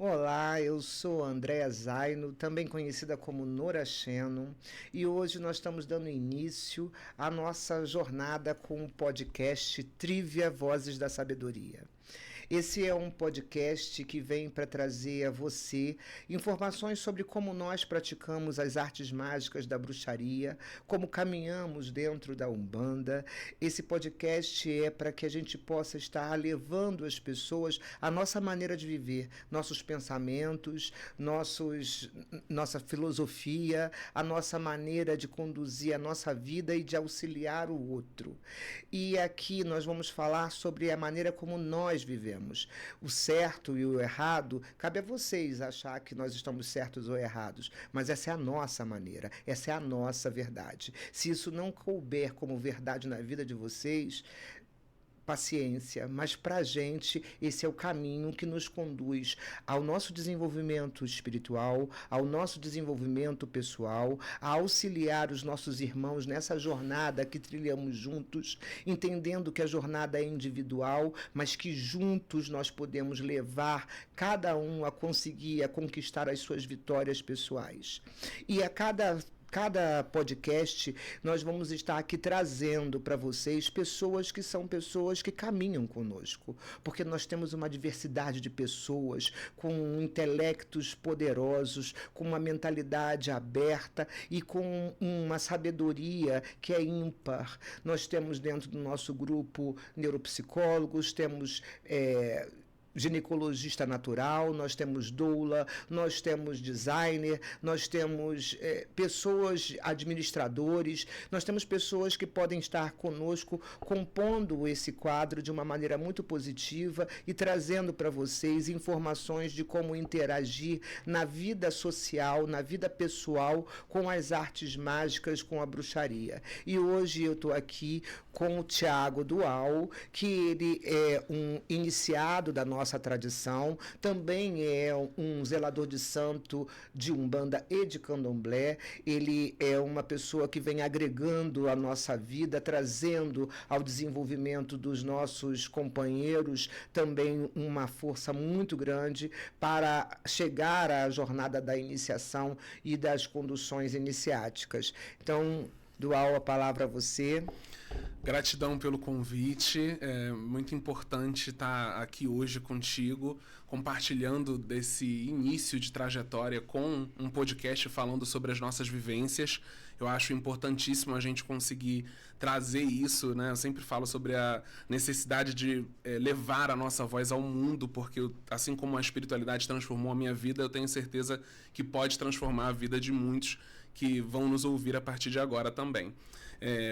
Olá, eu sou Andréa Zaino, também conhecida como Nora Shannon, e hoje nós estamos dando início à nossa jornada com o podcast Trivia Vozes da Sabedoria. Esse é um podcast que vem para trazer a você informações sobre como nós praticamos as artes mágicas da bruxaria, como caminhamos dentro da Umbanda. Esse podcast é para que a gente possa estar levando as pessoas à nossa maneira de viver, nossos pensamentos, nossa filosofia, a nossa maneira de conduzir a nossa vida e de auxiliar o outro. E aqui nós vamos falar sobre a maneira como nós vivemos. O certo e o errado, cabe a vocês achar que nós estamos certos ou errados, mas essa é a nossa maneira, essa é a nossa verdade. Se isso não couber como verdade na vida de vocês, paciência, mas para a gente esse é o caminho que nos conduz ao nosso desenvolvimento espiritual, ao nosso desenvolvimento pessoal, a auxiliar os nossos irmãos nessa jornada que trilhamos juntos, entendendo que a jornada é individual, mas que juntos nós podemos levar cada um a conseguir, a conquistar as suas vitórias pessoais. E a cada podcast, nós vamos estar aqui trazendo para vocês pessoas que são pessoas que caminham conosco, porque nós temos uma diversidade de pessoas com intelectos poderosos, com uma mentalidade aberta e com uma sabedoria que é ímpar. Nós temos dentro do nosso grupo neuropsicólogos, temos ginecologista natural, nós temos doula, nós temos designer, nós temos pessoas, administradores, nós temos pessoas que podem estar conosco compondo esse quadro de uma maneira muito positiva e trazendo para vocês informações de como interagir na vida social, na vida pessoal, com as artes mágicas, com a bruxaria. E hoje eu estou aqui com o Thiago Dual, que ele é um iniciado da nossa tradição, também é um zelador de santo de Umbanda e de Candomblé. Ele é uma pessoa que vem agregando a nossa vida, trazendo ao desenvolvimento dos nossos companheiros também uma força muito grande para chegar à jornada da iniciação e das conduções iniciáticas. Então, Dual, a palavra a você. Gratidão pelo convite, é muito importante estar aqui hoje contigo, compartilhando desse início de trajetória com um podcast falando sobre as nossas vivências. Eu acho importantíssimo a gente conseguir trazer isso, né? Eu sempre falo sobre a necessidade de levar a nossa voz ao mundo, porque assim como a espiritualidade transformou a minha vida, eu tenho certeza que pode transformar a vida de muitos que vão nos ouvir a partir de agora também.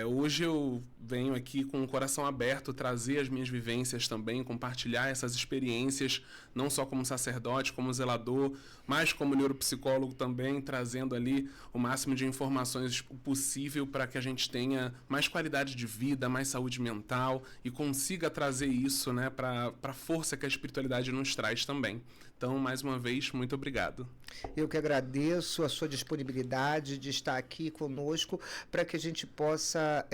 Hoje eu venho aqui com o coração aberto trazer as minhas vivências também, compartilhar essas experiências, não só como sacerdote, como zelador, mas como neuropsicólogo também, trazendo ali o máximo de informações possível para que a gente tenha mais qualidade de vida, mais saúde mental e consiga trazer isso, né, para a força que a espiritualidade nos traz também. Então, mais uma vez, muito obrigado. Eu que agradeço a sua disponibilidade de estar aqui conosco para que a gente possa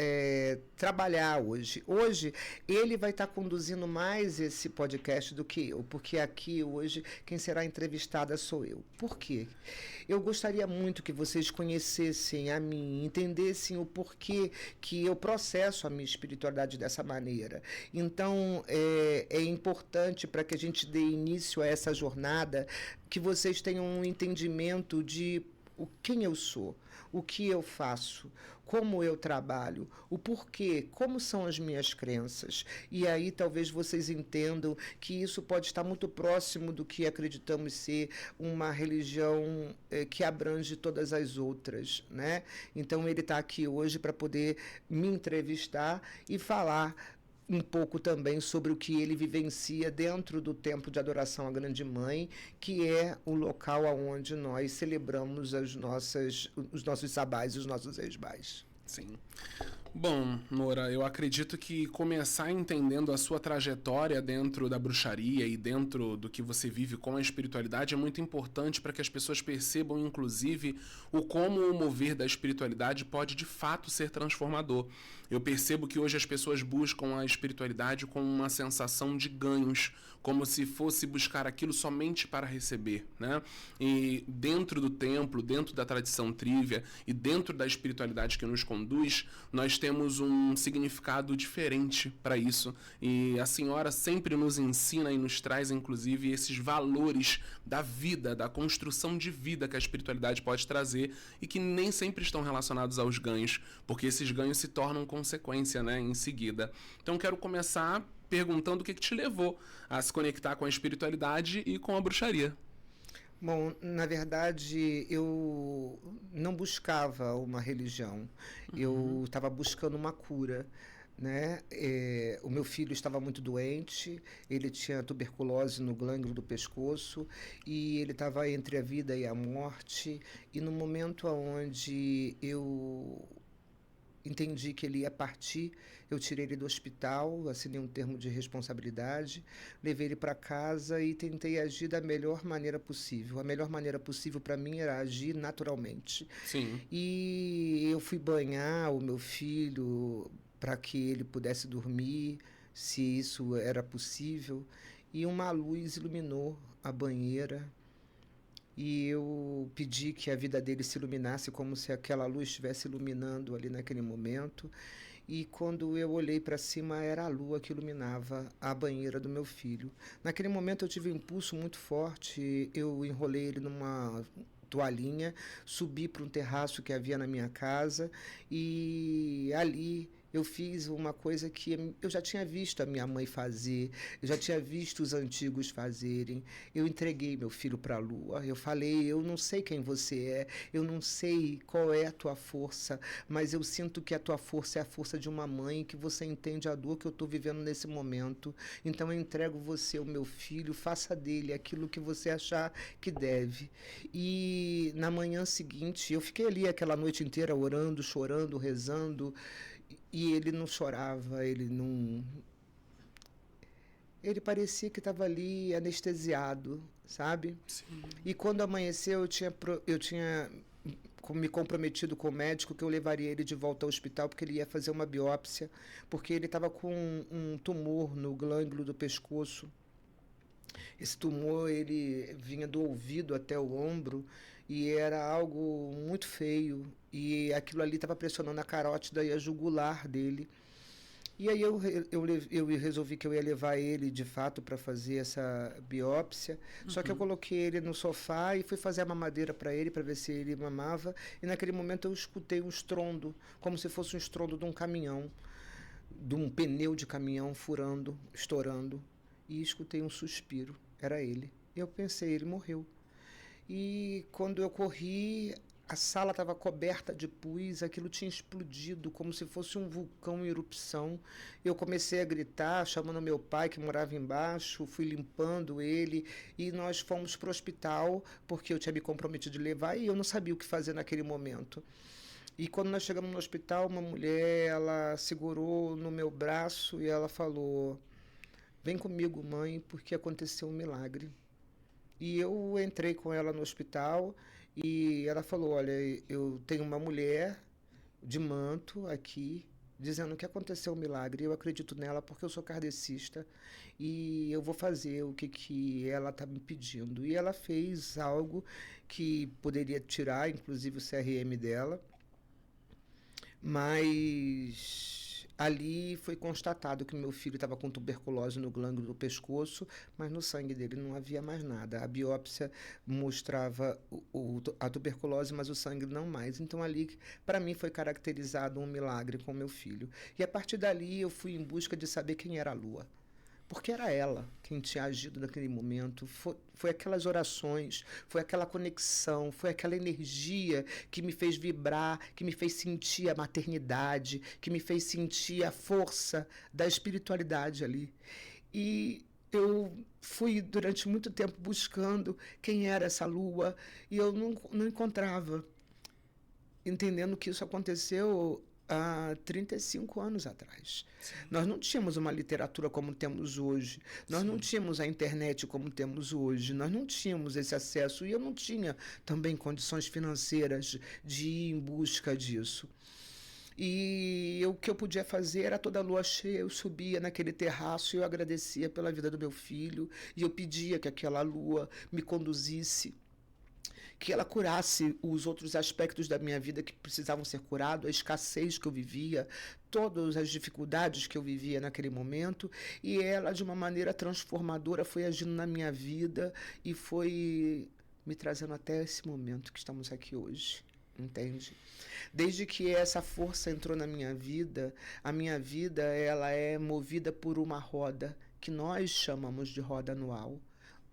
trabalhar hoje. Hoje, ele vai estar conduzindo mais esse podcast do que eu, porque aqui hoje quem será entrevistada sou eu. Por quê? Eu gostaria muito que vocês conhecessem a mim, entendessem o porquê que eu processo a minha espiritualidade dessa maneira. Então, é importante para que a gente dê início a essa jornada, que vocês tenham um entendimento de quem eu sou, o que eu faço, como eu trabalho, o porquê, como são as minhas crenças. E aí talvez vocês entendam que isso pode estar muito próximo do que acreditamos ser uma religião que abrange todas as outras, né? Então ele está aqui hoje para poder me entrevistar e falar um pouco também sobre o que ele vivencia dentro do templo de adoração à Grande Mãe, que é o local onde nós celebramos os nossos sabás e os nossos esbais. Sim. Bom, Nora, eu acredito que começar entendendo a sua trajetória dentro da bruxaria e dentro do que você vive com a espiritualidade é muito importante para que as pessoas percebam, inclusive, o como o mover da espiritualidade pode de fato ser transformador. Eu percebo que hoje as pessoas buscam a espiritualidade com uma sensação de ganhos, como se fosse buscar aquilo somente para receber, né? E dentro do templo, dentro da tradição trívia e dentro da espiritualidade que nos conduz, nós temos um significado diferente para isso. E a senhora sempre nos ensina e nos traz, inclusive, esses valores da vida, da construção de vida que a espiritualidade pode trazer e que nem sempre estão relacionados aos ganhos, porque esses ganhos se tornam consequência, né, em seguida. Então, quero começar perguntando o que te levou a se conectar com a espiritualidade e com a bruxaria. Bom, na verdade, eu não buscava uma religião. Eu estava buscando uma cura, né? O meu filho estava muito doente, ele tinha tuberculose no glândula do pescoço e ele estava entre a vida e a morte. E no momento onde eu entendi que ele ia partir, eu tirei ele do hospital, assinei um termo de responsabilidade, levei ele para casa e tentei agir da melhor maneira possível. A melhor maneira possível para mim era agir naturalmente. Sim. E eu fui banhar o meu filho para que ele pudesse dormir, se isso era possível, e uma luz iluminou a banheira. E eu pedi que a vida dele se iluminasse como se aquela luz estivesse iluminando ali naquele momento. E quando eu olhei para cima, era a lua que iluminava a banheira do meu filho. Naquele momento eu tive um impulso muito forte, eu enrolei ele numa toalhinha, subi para um terraço que havia na minha casa e ali eu fiz uma coisa que eu já tinha visto a minha mãe fazer, eu já tinha visto os antigos fazerem. Eu entreguei meu filho para a lua. Eu falei, eu não sei quem você é, eu não sei qual é a tua força, mas eu sinto que a tua força é a força de uma mãe, que você entende a dor que eu estou vivendo nesse momento. Então eu entrego você, o meu filho, faça dele aquilo que você achar que deve. E na manhã seguinte, eu fiquei ali aquela noite inteira orando, chorando, rezando. E ele não chorava, ele parecia que estava ali anestesiado, sabe? Sim. E quando amanheceu, eu tinha me comprometido com o médico que eu levaria ele de volta ao hospital porque ele ia fazer uma biópsia, porque ele estava com um tumor no glândula do pescoço. Esse tumor, ele vinha do ouvido até o ombro e era algo muito feio. E aquilo ali estava pressionando a carótida e a jugular dele. E aí eu resolvi que eu ia levar ele, de fato, para fazer essa biópsia. Só que eu coloquei ele no sofá e fui fazer a mamadeira para ele, para ver se ele mamava. E naquele momento eu escutei um estrondo, como se fosse um estrondo de um caminhão, de um pneu de caminhão furando, estourando. E escutei um suspiro. Era ele. Eu pensei, ele morreu. E quando eu corri, a sala estava coberta de pus, aquilo tinha explodido como se fosse um vulcão em erupção. Eu comecei a gritar, chamando meu pai que morava embaixo, fui limpando ele e nós fomos para o hospital porque eu tinha me comprometido de levar e eu não sabia o que fazer naquele momento. E quando nós chegamos no hospital, uma mulher, ela segurou no meu braço e ela falou: "Vem comigo, mãe, porque aconteceu um milagre". E eu entrei com ela no hospital e ela falou: "Olha, eu tenho uma mulher de manto aqui dizendo que aconteceu um milagre. Eu acredito nela porque eu sou kardecista e eu vou fazer o que ela está me pedindo". E ela fez algo que poderia tirar, inclusive, o CRM dela, mas ali foi constatado que meu filho estava com tuberculose no glândula do pescoço, mas no sangue dele não havia mais nada. A biópsia mostrava a tuberculose, mas o sangue não mais. Então ali, para mim, foi caracterizado um milagre com meu filho. E a partir dali eu fui em busca de saber quem era a Lua. Porque era ela quem tinha agido naquele momento. Foi aquelas orações, foi aquela conexão, foi aquela energia que me fez vibrar, que me fez sentir a maternidade, que me fez sentir a força da espiritualidade ali. E eu fui durante muito tempo buscando quem era essa lua e eu não encontrava, entendendo que isso aconteceu há 35 anos atrás. Sim. Nós não tínhamos uma literatura como temos hoje, nós Sim. não tínhamos a internet como temos hoje, nós não tínhamos esse acesso e eu não tinha também condições financeiras de ir em busca disso. E o que eu podia fazer era toda lua cheia, eu subia naquele terraço e eu agradecia pela vida do meu filho, e eu pedia que aquela lua me conduzisse, que ela curasse os outros aspectos da minha vida que precisavam ser curados, a escassez que eu vivia, todas as dificuldades que eu vivia naquele momento, e ela, de uma maneira transformadora, foi agindo na minha vida e foi me trazendo até esse momento que estamos aqui hoje, entende? Desde que essa força entrou na minha vida, a minha vida ela é movida por uma roda que nós chamamos de roda anual.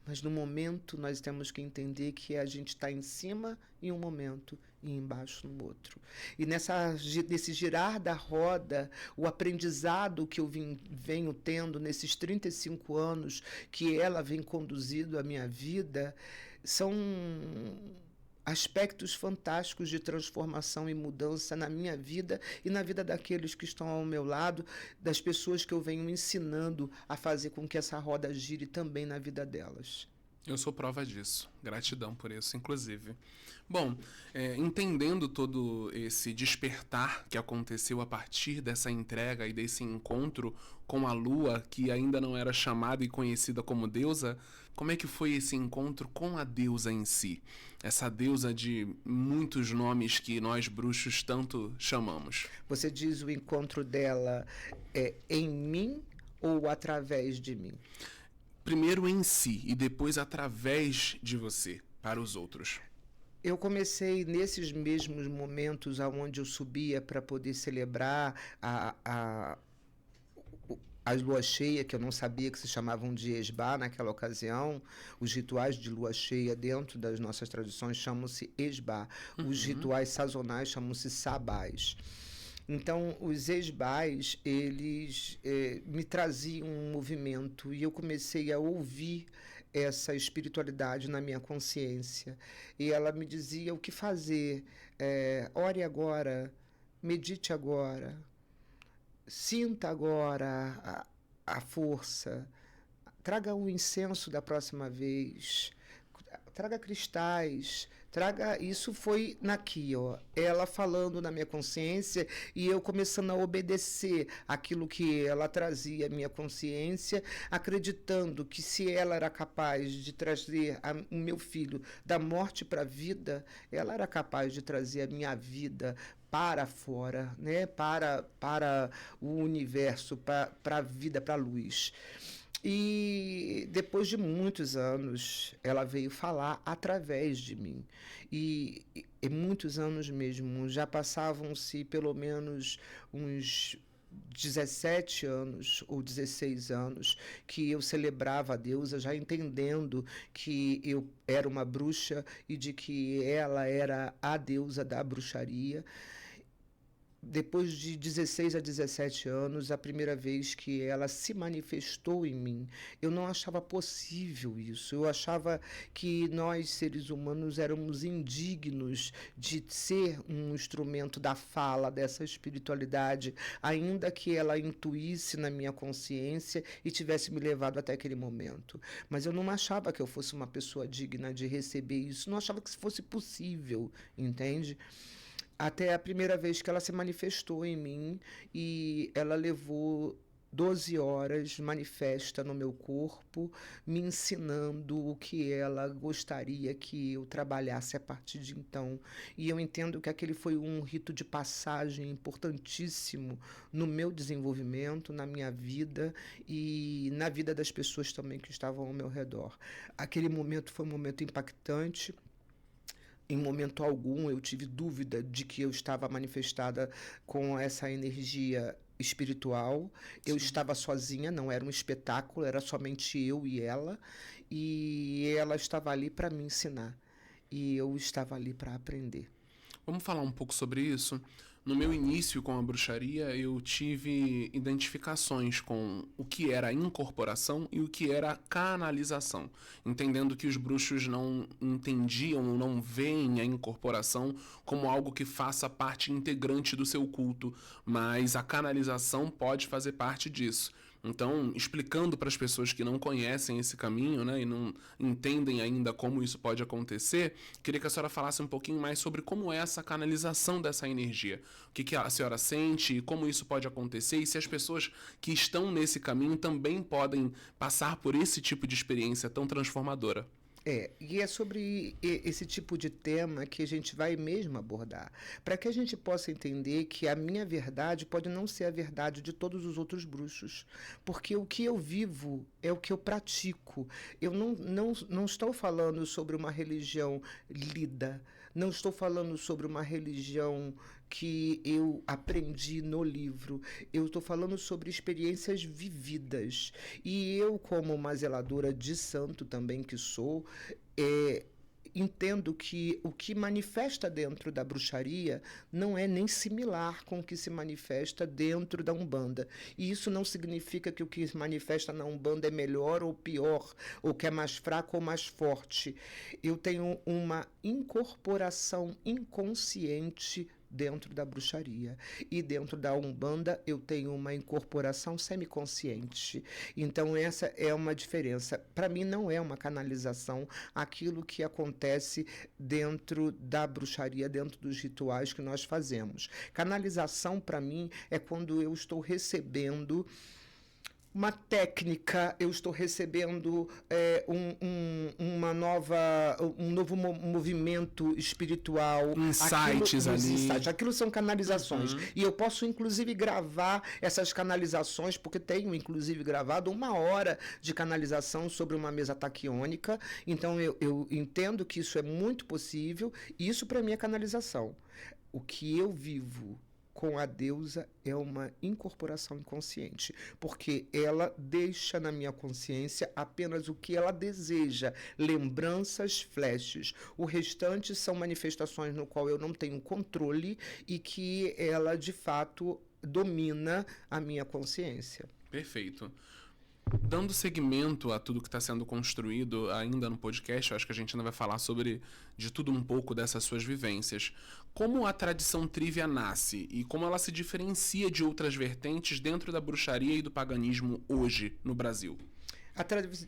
Mas no momento nós temos que entender que a gente está em cima em um momento e embaixo no outro. E nesse girar da roda, o aprendizado que eu venho tendo nesses 35 anos que ela vem conduzindo a minha vida, são aspectos fantásticos de transformação e mudança na minha vida e na vida daqueles que estão ao meu lado, das pessoas que eu venho ensinando a fazer com que essa roda gire também na vida delas. Eu sou prova disso. Gratidão por isso, inclusive. Bom, entendendo todo esse despertar que aconteceu a partir dessa entrega e desse encontro com a Lua, que ainda não era chamada e conhecida como deusa, como é que foi esse encontro com a deusa em si? Essa deusa de muitos nomes que nós bruxos tanto chamamos. Você diz o encontro dela em mim ou através de mim? Primeiro em si e depois através de você, para os outros. Eu comecei nesses mesmos momentos onde eu subia para poder celebrar as luas cheias, que eu não sabia que se chamavam de esbá naquela ocasião. Os rituais de lua cheia dentro das nossas tradições chamam-se esbá. Os rituais sazonais chamam-se sabás. Então, os esbás, eles me traziam um movimento e eu comecei a ouvir essa espiritualidade na minha consciência. E ela me dizia o que fazer. Ore agora, medite agora, sinta agora a força, traga um incenso da próxima vez, traga cristais, traga... Isso foi naqui, ó, ela falando na minha consciência e eu começando a obedecer aquilo que ela trazia à minha consciência, acreditando que se ela era capaz de trazer o meu filho da morte para a vida, ela era capaz de trazer a minha vida para fora, né? Para o universo, para a vida, para a luz. E depois de muitos anos, ela veio falar através de mim. E muitos anos mesmo, já passavam-se pelo menos uns 17 anos ou 16 anos que eu celebrava a deusa, já entendendo que eu era uma bruxa e de que ela era a deusa da bruxaria. Depois de 16 a 17 anos, a primeira vez que ela se manifestou em mim, eu não achava possível isso. Eu achava que nós, seres humanos, éramos indignos de ser um instrumento da fala dessa espiritualidade, ainda que ela intuísse na minha consciência e tivesse me levado até aquele momento. Mas eu não achava que eu fosse uma pessoa digna de receber isso, não achava que isso fosse possível, entende? Até a primeira vez que ela se manifestou em mim e ela levou 12 horas manifesta no meu corpo, me ensinando o que ela gostaria que eu trabalhasse a partir de então. E eu entendo que aquele foi um rito de passagem importantíssimo no meu desenvolvimento, na minha vida e na vida das pessoas também que estavam ao meu redor. Aquele momento foi um momento impactante. Em momento algum eu tive dúvida de que eu estava manifestada com essa energia espiritual. Eu estava sozinha, não era um espetáculo, era somente eu e ela estava ali para me ensinar e eu estava ali para aprender. Vamos falar um pouco sobre isso? No meu início com a bruxaria, eu tive identificações com o que era a incorporação e o que era a canalização, entendendo que os bruxos não entendiam ou não veem a incorporação como algo que faça parte integrante do seu culto, mas a canalização pode fazer parte disso. Então, explicando para as pessoas que não conhecem esse caminho, né, e não entendem ainda como isso pode acontecer, queria que a senhora falasse um pouquinho mais sobre como é essa canalização dessa energia. O que a senhora sente, como isso pode acontecer e se as pessoas que estão nesse caminho também podem passar por esse tipo de experiência tão transformadora. E é sobre esse tipo de tema que a gente vai mesmo abordar, para que a gente possa entender que a minha verdade pode não ser a verdade de todos os outros bruxos, porque o que eu vivo é o que eu pratico. Eu não estou falando sobre uma religião lida, não estou falando sobre uma religião que eu aprendi no livro. Eu estou falando sobre experiências vividas. E eu, como uma zeladora de santo também que sou, entendo que o que manifesta dentro da bruxaria não é nem similar com o que se manifesta dentro da Umbanda. E isso não significa que o que se manifesta na Umbanda é melhor ou pior, ou que é mais fraco ou mais forte. Eu tenho uma incorporação inconsciente dentro da bruxaria. E dentro da Umbanda eu tenho uma incorporação semiconsciente. Então essa é uma diferença. Para mim não é uma canalização aquilo que acontece dentro da bruxaria, dentro dos rituais que nós fazemos. Canalização para mim é quando eu estou recebendo uma técnica, eu estou recebendo um novo movimento espiritual. Insights ali. Aquilo são canalizações. E eu posso, inclusive, gravar essas canalizações, porque tenho, inclusive, gravado 1 hora de canalização sobre uma mesa taquiônica. Então, eu entendo que isso é muito possível. E isso, para mim, é canalização. O que eu vivo com a deusa é uma incorporação inconsciente, porque ela deixa na minha consciência apenas o que ela deseja, lembranças, flashes. O restante são manifestações no qual eu não tenho controle e que ela, de fato, domina a minha consciência. Perfeito. Dando seguimento a tudo que está sendo construído ainda no podcast, eu acho que a gente ainda vai falar de tudo um pouco dessas suas vivências. Como a tradição trívia nasce e como ela se diferencia de outras vertentes dentro da bruxaria e do paganismo hoje no Brasil?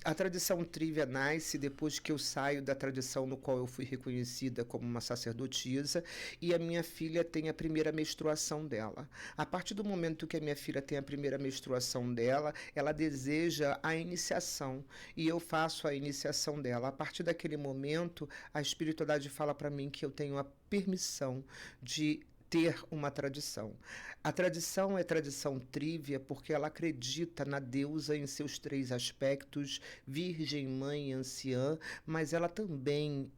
A tradição trívia nasce depois que eu saio da tradição no qual eu fui reconhecida como uma sacerdotisa e a minha filha tem a primeira menstruação dela. A partir do momento que a minha filha tem a primeira menstruação dela, ela deseja a iniciação e eu faço a iniciação dela. A partir daquele momento, a espiritualidade fala para mim que eu tenho a permissão de ter uma tradição. A tradição é tradição trívia porque ela acredita na deusa em seus 3 aspectos, virgem, mãe e anciã, mas ela também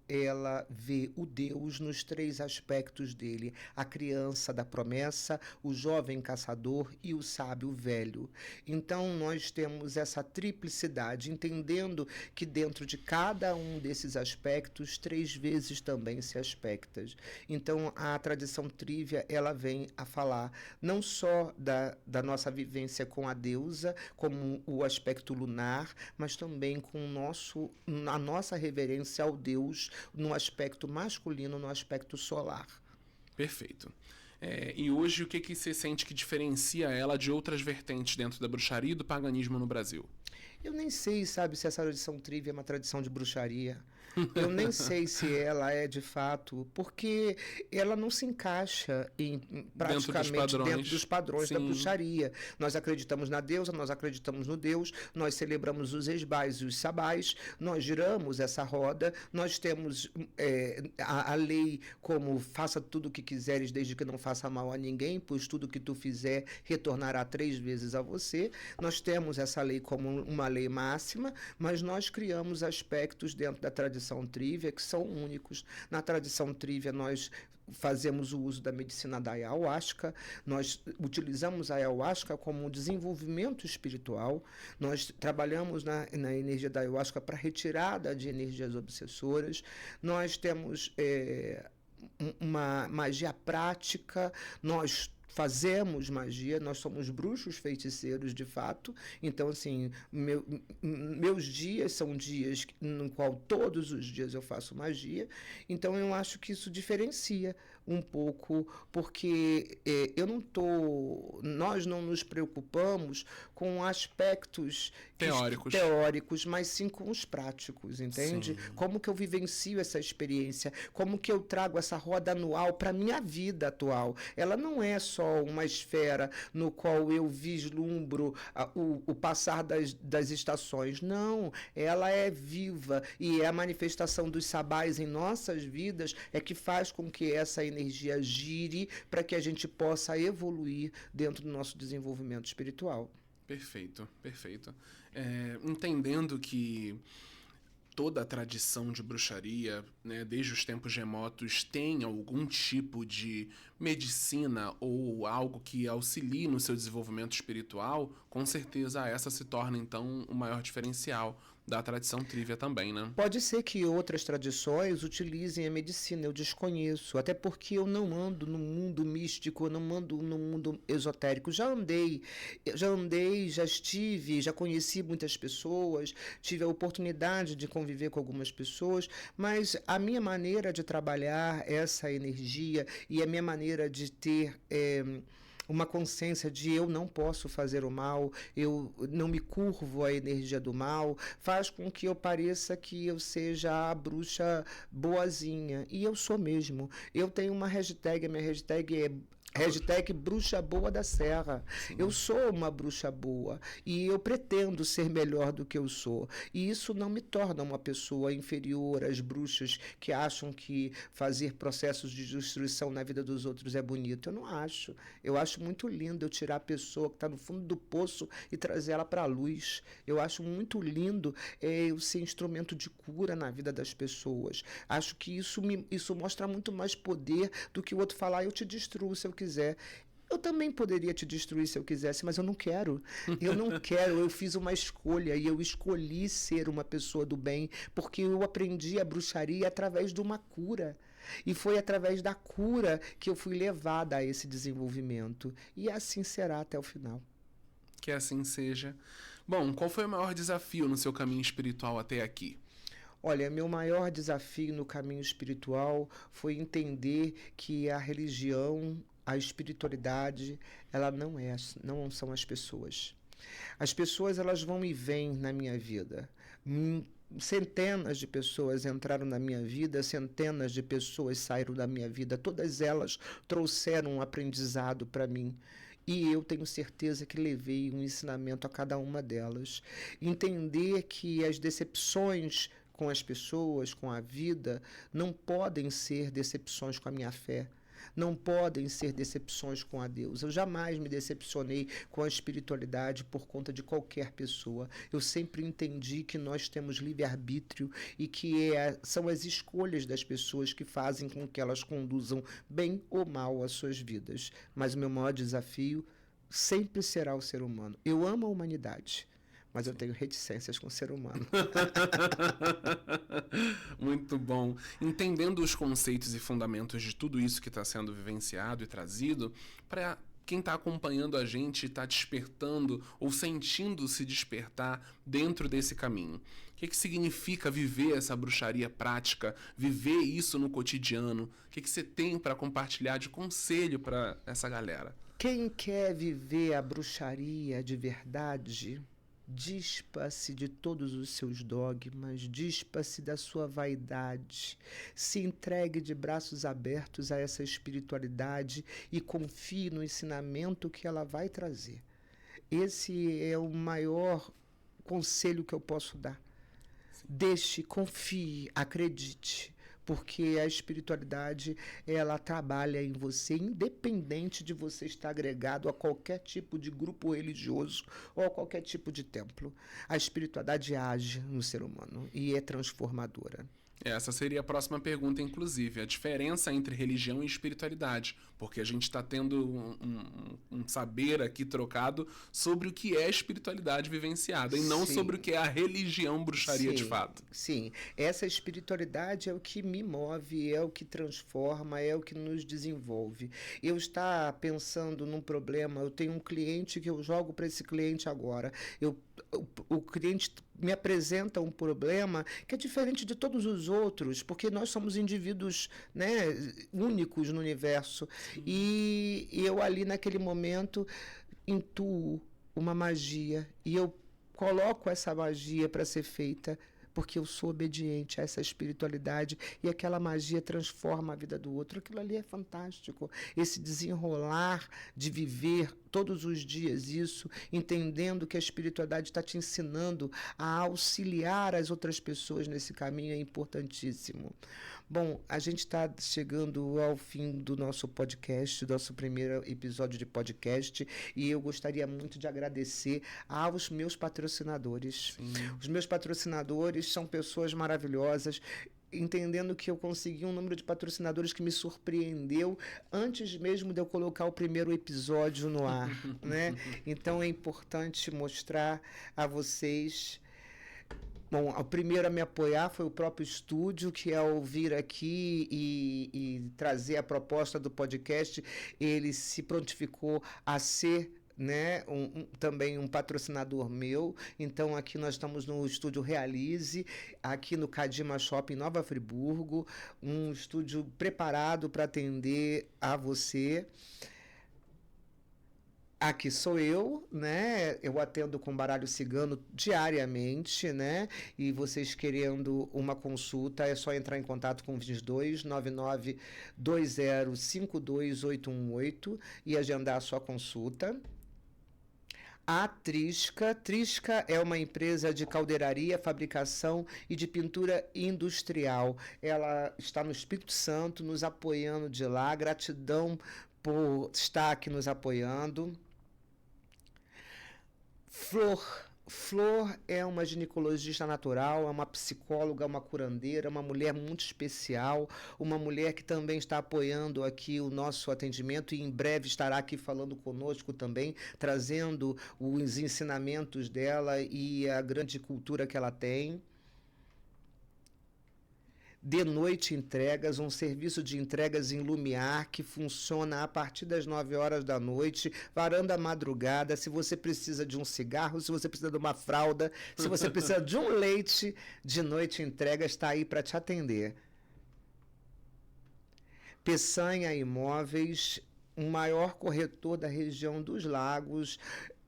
vê o Deus nos 3 aspectos dele, a criança da promessa, o jovem caçador e o sábio velho. Então nós temos essa triplicidade, entendendo que dentro de cada um desses aspectos, 3 vezes também se aspecta. Então a tradição trívia, ela vem a falar não só da nossa vivência com a deusa, como o aspecto lunar, mas também com a nossa reverência ao Deus no aspecto masculino, no aspecto solar. Perfeito. E hoje o que você sente que diferencia ela de outras vertentes dentro da bruxaria e do paganismo no Brasil? Eu nem sei, sabe, se essa tradição trívia é uma tradição de bruxaria. Eu nem sei se ela é de fato, porque ela não se encaixa praticamente dentro dos padrões da bruxaria. Nós acreditamos na deusa, nós acreditamos no Deus, nós celebramos os esbais e os sabais, nós giramos essa roda, nós temos a lei como faça tudo o que quiseres desde que não faça mal a ninguém, pois tudo que tu fizer retornará 3 vezes a você. Nós temos essa lei como uma lei máxima, mas nós criamos aspectos dentro da tradição trívia que são únicos. Na tradição trívia nós fazemos o uso da medicina da ayahuasca, nós utilizamos a ayahuasca como um desenvolvimento espiritual, nós trabalhamos na energia da ayahuasca para retirada de energias obsessoras, nós temos uma magia prática, nós fazemos magia, nós somos bruxos feiticeiros de fato. Então, assim, meus dias são dias no qual todos os dias eu faço magia. Então, eu acho que isso diferencia um pouco, porque nós não nos preocupamos com aspectos teóricos, mas sim com os práticos, entende? Sim. Como que eu vivencio essa experiência, como que eu trago essa roda anual para a minha vida atual. Ela não é só uma esfera no qual eu vislumbro o passar das estações, não, ela é viva e é a manifestação dos sabás em nossas vidas é que faz com que essa energia gire para que a gente possa evoluir dentro do nosso desenvolvimento espiritual. Perfeito, perfeito. Entendendo que toda a tradição de bruxaria, né, desde os tempos remotos, tem algum tipo de medicina ou algo que auxilie no seu desenvolvimento espiritual, com certeza essa se torna, então, o maior diferencial da tradição trívia também, né? Pode ser que outras tradições utilizem a medicina, eu desconheço, até porque eu não ando no mundo místico, eu não ando no mundo esotérico. Já estive, já conheci muitas pessoas, tive a oportunidade de conviver com algumas pessoas, mas a minha maneira de trabalhar essa energia e a minha maneira de ter uma consciência de eu não posso fazer o mal, eu não me curvo à energia do mal, faz com que eu pareça que eu seja a bruxa boazinha. E eu sou mesmo. Eu tenho uma hashtag, a minha hashtag é Hashtag Bruxa Boa da Serra. Sim. Eu sou uma bruxa boa e eu pretendo ser melhor do que eu sou. E isso não me torna uma pessoa inferior às bruxas que acham que fazer processos de destruição na vida dos outros é bonito. Eu não acho. Eu acho muito lindo eu tirar a pessoa que está no fundo do poço e trazer ela para a luz. Eu acho muito lindo eu ser instrumento de cura na vida das pessoas. Acho que isso mostra muito mais poder do que o outro falar, eu te destruo se eu quiser. Eu também poderia te destruir se eu quisesse, mas eu não quero. Eu não quero. Eu fiz uma escolha e eu escolhi ser uma pessoa do bem porque eu aprendi a bruxaria através de uma cura. E foi através da cura que eu fui levada a esse desenvolvimento. E assim será até o final. Que assim seja. Bom, qual foi o maior desafio no seu caminho espiritual até aqui? Olha, meu maior desafio no caminho espiritual foi entender que a religião, a espiritualidade, ela não são as pessoas. As pessoas, elas vão e vêm na minha vida. Centenas de pessoas entraram na minha vida, centenas de pessoas saíram da minha vida. Todas elas trouxeram um aprendizado para mim. E eu tenho certeza que levei um ensinamento a cada uma delas. Entender que as decepções com as pessoas, com a vida, não podem ser decepções com a minha fé. Não podem ser decepções com a Deus. Eu jamais me decepcionei com a espiritualidade por conta de qualquer pessoa. Eu sempre entendi que nós temos livre-arbítrio e que são as escolhas das pessoas que fazem com que elas conduzam bem ou mal as suas vidas. Mas o meu maior desafio sempre será o ser humano. Eu amo a humanidade, mas eu tenho reticências com o ser humano. Muito bom. Entendendo os conceitos e fundamentos de tudo isso que está sendo vivenciado e trazido, para quem está acompanhando a gente, está despertando ou sentindo se despertar dentro desse caminho. O que significa viver essa bruxaria prática, viver isso no cotidiano? O que você tem para compartilhar de conselho para essa galera? Quem quer viver a bruxaria de verdade, dispa-se de todos os seus dogmas, dispa-se da sua vaidade, se entregue de braços abertos a essa espiritualidade e confie no ensinamento que ela vai trazer. Esse é o maior conselho que eu posso dar. Deixe, confie, acredite. Porque a espiritualidade, ela trabalha em você, independente de você estar agregado a qualquer tipo de grupo religioso ou a qualquer tipo de templo. A espiritualidade age no ser humano e é transformadora. Essa seria a próxima pergunta, inclusive. A diferença entre religião e espiritualidade. Porque a gente está tendo um saber aqui trocado sobre o que é espiritualidade vivenciada e não sobre o que é a religião bruxaria de fato. Sim, essa espiritualidade é o que me move, é o que transforma, é o que nos desenvolve. Eu estar pensando num problema, eu tenho um cliente que eu jogo para esse cliente agora. O cliente me apresenta um problema que é diferente de todos os outros, porque nós somos indivíduos, né, únicos no universo. E eu ali naquele momento intuo uma magia e eu coloco essa magia para ser feita porque eu sou obediente a essa espiritualidade e aquela magia transforma a vida do outro. Aquilo ali é fantástico. Esse desenrolar de viver todos os dias isso, entendendo que a espiritualidade está te ensinando a auxiliar as outras pessoas nesse caminho é importantíssimo. Bom, a gente está chegando ao fim do nosso podcast, do nosso primeiro episódio de podcast, e eu gostaria muito de agradecer aos meus patrocinadores. Sim. Os meus patrocinadores são pessoas maravilhosas, entendendo que eu consegui um número de patrocinadores que me surpreendeu antes mesmo de eu colocar o primeiro episódio no ar, né? Então é importante mostrar a vocês. Bom, o primeiro a me apoiar foi o próprio estúdio, que ao vir aqui e trazer a proposta do podcast, ele se prontificou a ser, né, também um patrocinador meu. Então aqui nós estamos no estúdio Realize, aqui no Cadima Shopping Nova Friburgo, um estúdio preparado para atender a você. Aqui sou eu, né? Eu atendo com baralho cigano diariamente, né? E vocês querendo uma consulta, é só entrar em contato com o 22 99 2052818 e agendar a sua consulta. A Trisca. Trisca é uma empresa de caldeiraria, fabricação e de pintura industrial. Ela está no Espírito Santo, nos apoiando de lá. Gratidão por estar aqui nos apoiando. Flor é uma ginecologista natural, é uma psicóloga, uma curandeira, uma mulher muito especial, uma mulher que também está apoiando aqui o nosso atendimento e em breve estará aqui falando conosco também, trazendo os ensinamentos dela e a grande cultura que ela tem. De Noite Entregas, um serviço de entregas em Lumiar que funciona a partir das 9 horas da noite, varando a madrugada. Se você precisa de um cigarro, se você precisa de uma fralda, se você precisa de um leite, De Noite Entregas está aí para te atender. Peçanha Imóveis, o maior corretor da região dos Lagos,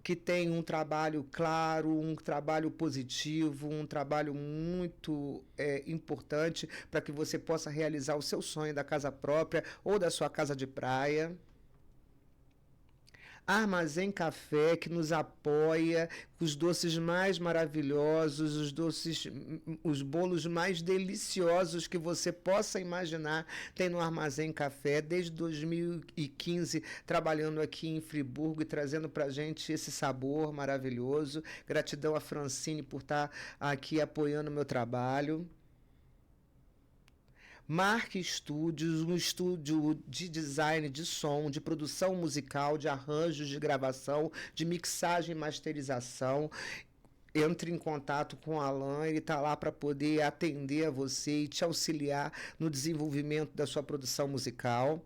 que tem um trabalho claro, um trabalho positivo, um trabalho muito importante para que você possa realizar o seu sonho da casa própria ou da sua casa de praia. Armazém Café, que nos apoia com os doces mais maravilhosos, os bolos mais deliciosos que você possa imaginar, tem no Armazém Café, desde 2015, trabalhando aqui em Friburgo e trazendo para a gente esse sabor maravilhoso. Gratidão a Francine por estar aqui apoiando o meu trabalho. Marque Studios, um estúdio de design de som, de produção musical, de arranjos de gravação, de mixagem e masterização. Entre em contato com o Alan, ele está lá para poder atender a você e te auxiliar no desenvolvimento da sua produção musical.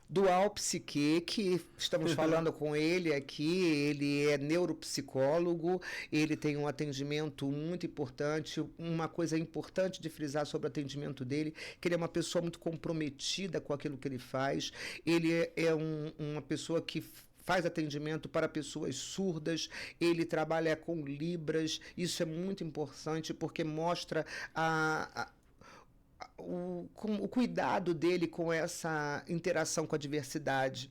Dual Psique, que estamos falando com ele aqui, ele é neuropsicólogo, ele tem um atendimento muito importante. Uma coisa importante de frisar sobre o atendimento dele, que ele é uma pessoa muito comprometida com aquilo que ele faz. Ele é uma pessoa que faz atendimento para pessoas surdas, ele trabalha com libras. Isso é muito importante porque mostra o cuidado dele com essa interação com a diversidade.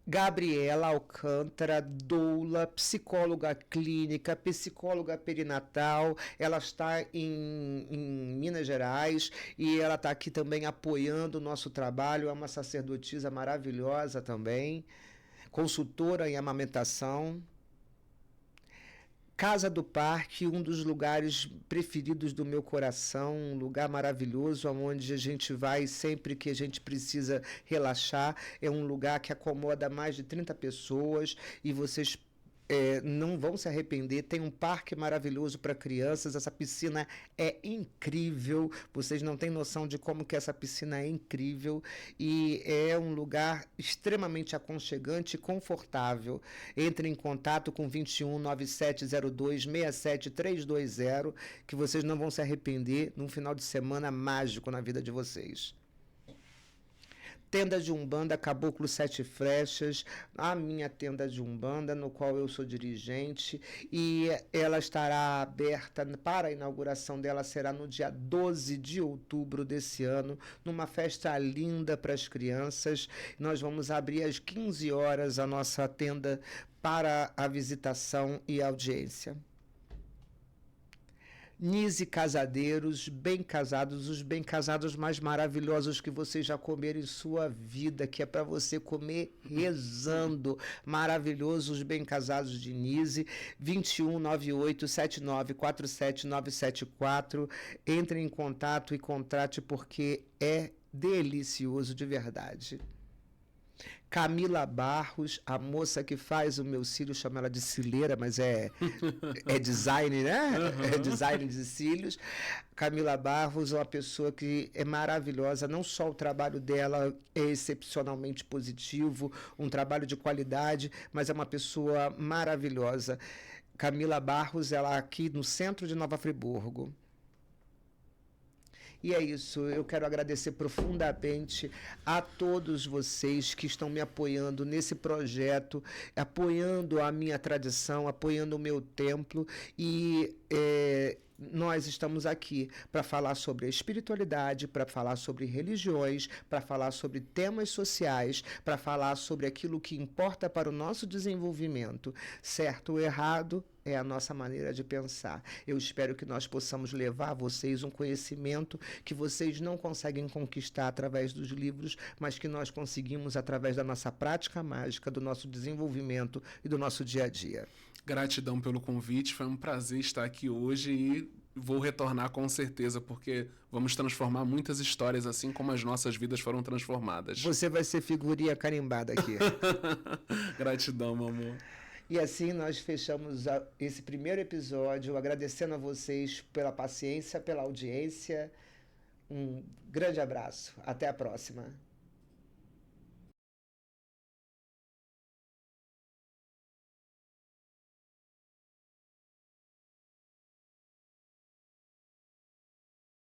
Gabriela Alcântara, doula, psicóloga clínica, psicóloga perinatal. Ela está em Minas Gerais e ela está aqui também apoiando o nosso trabalho. É uma sacerdotisa maravilhosa também, consultora em amamentação. Casa do Parque, um dos lugares preferidos do meu coração, um lugar maravilhoso, onde a gente vai sempre que a gente precisa relaxar. É um lugar que acomoda mais de 30 pessoas e vocês não vão se arrepender. Tem um parque maravilhoso para crianças. Essa piscina é incrível. Vocês não têm noção de como que essa piscina é incrível. E é um lugar extremamente aconchegante e confortável. Entre em contato com 21 9702 67320, que vocês não vão se arrepender num final de semana mágico na vida de vocês. Tenda de Umbanda Caboclo Sete Flechas, a minha tenda de Umbanda, no qual eu sou dirigente, e ela estará aberta para a inauguração dela, será no dia 12 de outubro desse ano, numa festa linda para as crianças. Nós vamos abrir às 15 horas a nossa tenda para a visitação e audiência. Nise Casadeiros, bem casados, os bem casados mais maravilhosos que vocês já comeram em sua vida, que é para você comer rezando. Maravilhosos, bem casados de Nise, 21987947 Entre em contato e contrate, porque é delicioso de verdade. Camila Barros, a moça que faz o meu cílio, chama ela de cílera, mas é design, né? É design de cílios. Camila Barros é uma pessoa que é maravilhosa, não só o trabalho dela é excepcionalmente positivo, um trabalho de qualidade, mas é uma pessoa maravilhosa. Camila Barros, ela aqui no centro de Nova Friburgo. E é isso, eu quero agradecer profundamente a todos vocês que estão me apoiando nesse projeto, apoiando a minha tradição, apoiando o meu templo, e nós estamos aqui para falar sobre a espiritualidade, para falar sobre religiões, para falar sobre temas sociais, para falar sobre aquilo que importa para o nosso desenvolvimento. Certo ou errado é a nossa maneira de pensar. Eu espero que nós possamos levar a vocês um conhecimento que vocês não conseguem conquistar através dos livros, mas que nós conseguimos através da nossa prática mágica, do nosso desenvolvimento e do nosso dia a dia. Gratidão pelo convite, foi um prazer estar aqui hoje e vou retornar com certeza, porque vamos transformar muitas histórias assim como as nossas vidas foram transformadas. Você vai ser figurinha carimbada aqui. Gratidão, meu amor. E assim nós fechamos esse primeiro episódio, agradecendo a vocês pela paciência, pela audiência. Um grande abraço. Até a próxima.